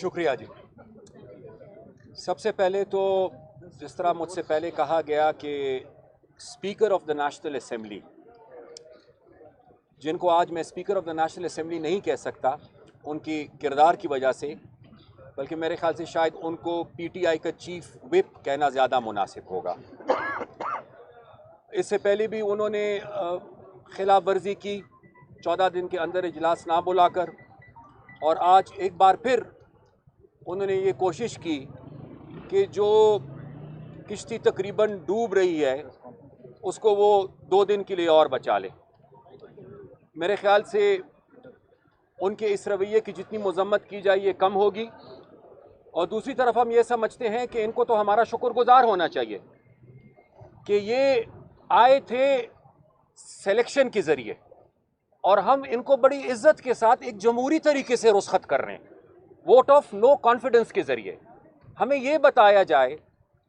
شکریہ جی. سب سے پہلے تو جس طرح مجھ سے پہلے کہا گیا کہ speaker of the national assembly, جن کو آج میں speaker of the national assembly نہیں کہہ سکتا ان کی کردار کی وجہ سے، بلکہ میرے خیال سے شاید ان کو پی ٹی آئی کا چیف وپ کہنا زیادہ مناسب ہوگا. اس سے پہلے بھی انہوں نے خلاف ورزی کی 14 دن کے اندر اجلاس نہ بلا کر، اور آج ایک بار پھر انہوں نے یہ کوشش کی کہ جو کشتی تقریباً ڈوب رہی ہے اس کو وہ 2 دن کے لیے اور بچا لے. میرے خیال سے ان کے اس رویے کی جتنی مذمت کی جائے یہ کم ہوگی. اور دوسری طرف ہم یہ سمجھتے ہیں کہ ان کو تو ہمارا شکر گزار ہونا چاہیے کہ یہ آئے تھے سلیکشن کے ذریعے، اور ہم ان کو بڑی عزت کے ساتھ ایک جمہوری طریقے سے رخصت کر رہے ہیں، ووٹ آف نو کانفیڈنس کے ذریعے. ہمیں یہ بتایا جائے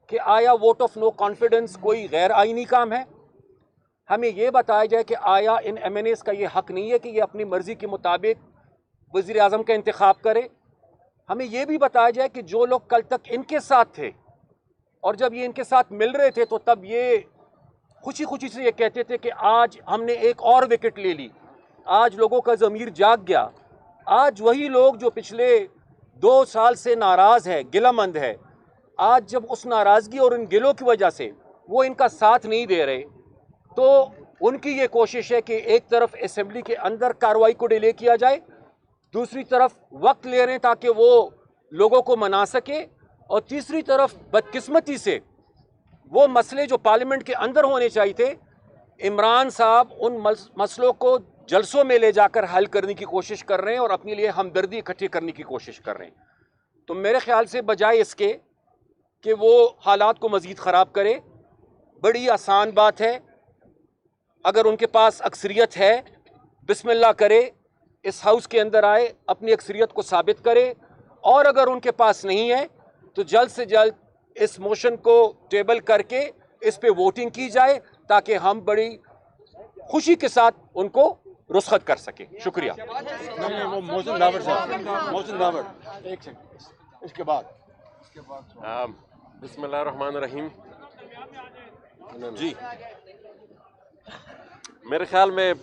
کہ آیا ووٹ آف نو کانفیڈنس کوئی غیر آئینی کام ہے؟ ہمیں یہ بتایا جائے کہ آیا ان ایم این ایز کا یہ حق نہیں ہے کہ یہ اپنی مرضی کے مطابق وزیر اعظم کا انتخاب کرے؟ ہمیں یہ بھی بتایا جائے کہ جو لوگ کل تک ان کے ساتھ تھے اور جب یہ ان کے ساتھ مل رہے تھے تو تب یہ خوشی خوشی سے یہ کہتے تھے کہ آج ہم نے ایک اور وکٹ لے لی، آج لوگوں کا ضمیر جاگ گیا. آج وہی لوگ جو پچھلے 2 سال سے ناراض ہے، گلہ مند ہے، آج جب اس ناراضگی اور ان گلوں کی وجہ سے وہ ان کا ساتھ نہیں دے رہے، تو ان کی یہ کوشش ہے کہ ایک طرف اسمبلی کے اندر کارروائی کو ڈیلے کیا جائے، دوسری طرف وقت لے رہے ہیں تاکہ وہ لوگوں کو منا سکے، اور تیسری طرف بدقسمتی سے وہ مسئلے جو پارلیمنٹ کے اندر ہونے چاہیے تھے، عمران صاحب ان مسئلوں کو جلسوں میں لے جا کر حل کرنے کی کوشش کر رہے ہیں اور اپنے لیے ہمدردی اکٹھی کرنے کی کوشش کر رہے ہیں. تو میرے خیال سے بجائے اس کے کہ وہ حالات کو مزید خراب کرے، بڑی آسان بات ہے، اگر ان کے پاس اکثریت ہے بسم اللہ کرے، اس ہاؤس کے اندر آئے، اپنی اکثریت کو ثابت کرے، اور اگر ان کے پاس نہیں ہے تو جلد سے جلد اس موشن کو ٹیبل کر کے اس پہ ووٹنگ کی جائے تاکہ ہم بڑی خوشی کے ساتھ ان کو رخصت کر سکیں. شکریہ. محسن داوڑ ایک سیکنڈ اس کے بعد بسم اللہ الرحمن الرحیم. جی میرے خیال میں